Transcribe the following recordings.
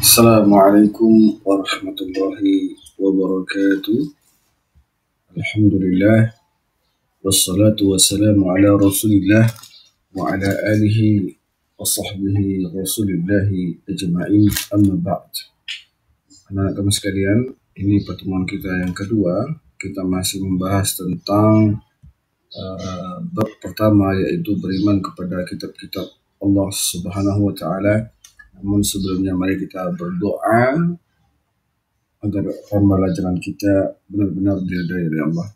Assalamualaikum warahmatullahi wabarakatuh. Alhamdulillah wassalatu wassalamu ala Rasulillah wa ala alihi wa sahbihi Rasulillahi ajma'in, amma ba'd. Anak-anak kami sekalian, ini pertemuan kita yang kedua. Kita masih membahas tentang bab pertama, yaitu beriman kepada kitab-kitab Allah Subhanahu wa taala. Namun sebelumnya mari kita berdoa agar pembelajaran kita benar-benar diridai oleh Allah.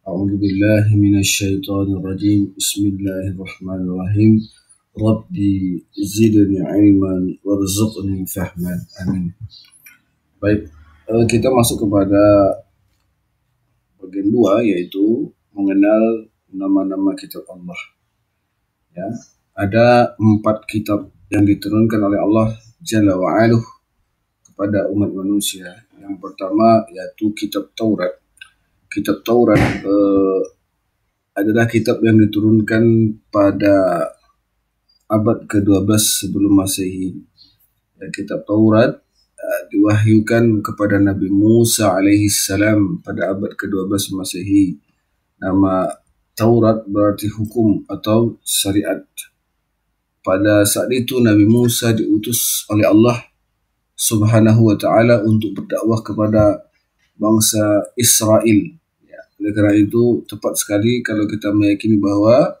A'udzubillahi minasyaitonir rajim. Bismillahirrahmanirrahim. Rabbi zidni ilman warzuqni fahman. Amin. Baik, kita masuk kepada bagian 2, yaitu mengenal nama-nama kitab Allah. Ya, ada 4 kitab yang diturunkan oleh Allah Jalla wa'aluh kepada umat manusia. Yang pertama yaitu kitab Taurat. Kitab Taurat adalah kitab yang diturunkan pada abad ke-12 sebelum Masehi. Ya, kitab Taurat diwahyukan kepada Nabi Musa alaihissalam pada abad ke-12 Masehi. Nama Taurat berarti hukum atau syariat. Pada saat itu Nabi Musa diutus oleh Allah Subhanahu wa ta'ala untuk berdakwah kepada bangsa Israel. Ya, oleh karena itu tepat sekali kalau kita meyakini bahwa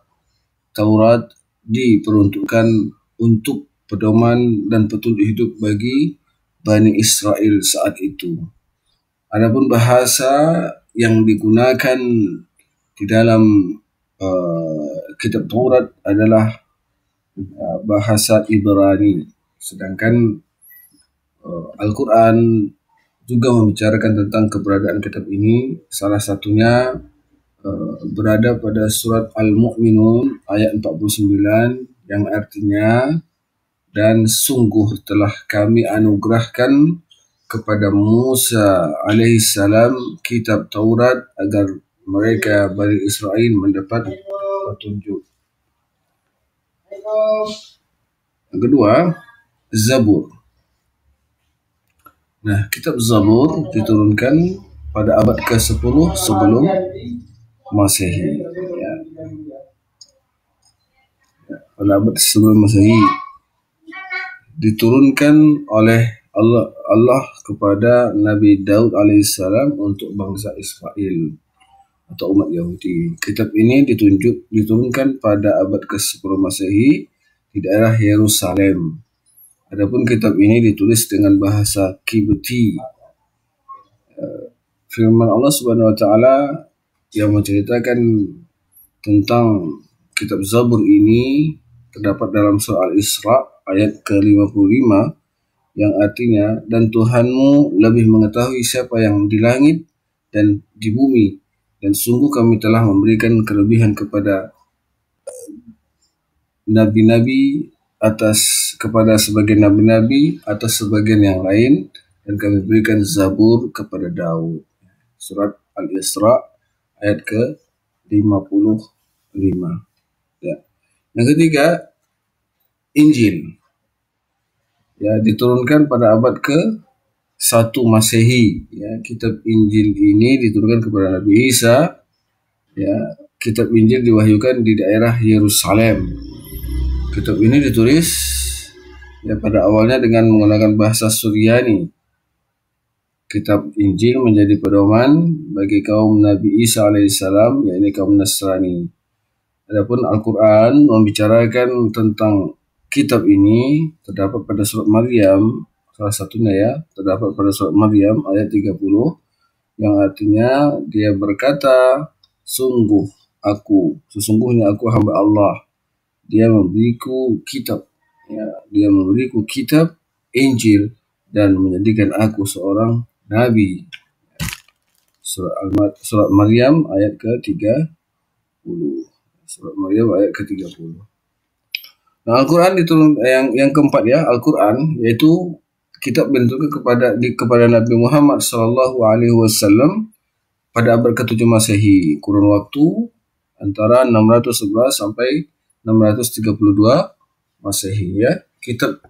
Taurat diperuntukkan untuk pedoman dan petunjuk hidup bagi Bani Israel saat itu. Adapun bahasa yang digunakan di dalam kitab Taurat adalah bahasa Ibrani, sedangkan Al-Quran juga membicarakan tentang keberadaan kitab ini. Salah satunya berada pada surat Al-Mu'minun ayat 49 yang artinya, dan sungguh telah kami anugerahkan kepada Musa alaihissalam kitab Taurat agar mereka Bani Israel mendapat petunjuk. Yang kedua, Zabur. Nah, kitab Zabur diturunkan pada abad ke-10 sebelum Masehi. Ya. Pada abad sebelum Masehi diturunkan oleh Allah kepada Nabi Daud alaihissalam untuk bangsa Israel atau umat Yahudi. Kitab ini diturunkan pada abad ke-10 Masehi di daerah Yerusalem. Adapun kitab ini ditulis dengan bahasa Kibti. Firman Allah Subhanahu wa taala yang menceritakan tentang kitab Zabur ini terdapat dalam surah Al-Isra ayat ke-55 yang artinya, dan Tuhanmu lebih mengetahui siapa yang di langit dan di bumi, dan sungguh kami telah memberikan kelebihan kepada nabi-nabi kepada sebagian nabi-nabi atas sebagian yang lain, dan kami berikan Zabur kepada Daud. Surat Al-Isra ayat ke-55. Ya. Yang ketiga, Injil. Ya, diturunkan pada abad ke-1 Masehi. Ya, kitab Injil ini diturunkan kepada Nabi Isa. Ya, kitab Injil diwahyukan di daerah Yerusalem. Kitab ini ditulis pada awalnya dengan menggunakan bahasa Suryani. Kitab Injil menjadi pedoman bagi kaum Nabi Isa alaihissalam, yakni kaum Nasrani. Adapun Al-Quran membicarakan tentang kitab ini terdapat pada surat Maryam, salah satunya terdapat pada surat Maryam ayat 30 yang artinya dia berkata, sesungguhnya aku hamba Allah. Dia memberiku kitab, Injil, dan menjadikan aku seorang nabi. Surat Maryam ayat ke-30. Surat Maryam ayat ke-30. Nah, Al-Quran yang keempat Al-Quran, yaitu kitab bentuknya kepada Nabi Muhammad SAW pada abad ke-7 Masehi, kurun waktu antara 611 sampai 632 Masehi. Kitab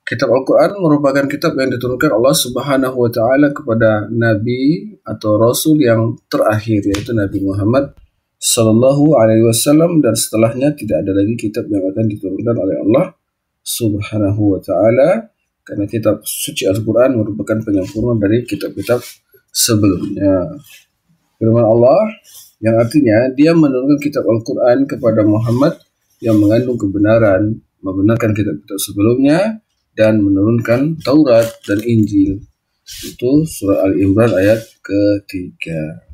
Kitab Al-Quran merupakan kitab yang diturunkan Allah Subhanahu wa Ta'ala kepada Nabi atau Rasul yang terakhir, yaitu Nabi Muhammad Sallallahu Alaihi Wasallam, dan setelahnya tidak ada lagi kitab yang akan diturunkan oleh Allah Subhanahu wa Ta'ala, karena kitab suci Al-Quran merupakan penyempurna dari kitab-kitab sebelumnya. Firman Allah yang artinya dia menurunkan kitab Al-Quran kepada Muhammad yang mengandung kebenaran, membenarkan kitab-kitab sebelumnya, dan menurunkan Taurat dan Injil. Itu surah Al-Imran ayat ketiga.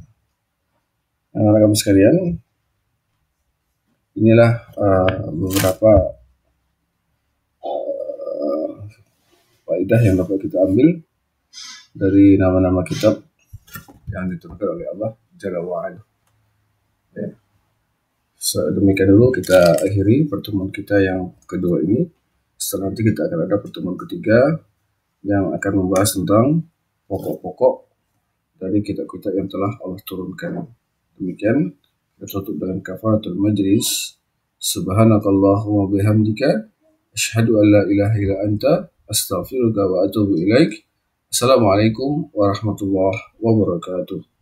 Anak-anak sekalian, inilah beberapa faedah yang dapat kita ambil dari nama-nama kitab yang diturunkan oleh Allah Jalla wa'ala. Ya. Demikian dulu kita akhiri pertemuan kita yang kedua ini. Setelah nanti kita akan ada pertemuan ketiga yang akan membahas tentang pokok-pokok dari kitab-kitab yang telah Allah turunkan. Demikian, kita tutup dengan kafaratul majlis. Subhanakallahumma bihamdika asyhadu an la ilaha illa anta astaghfiruka wa atubu ilaik. Assalamualaikum warahmatullahi wabarakatuh.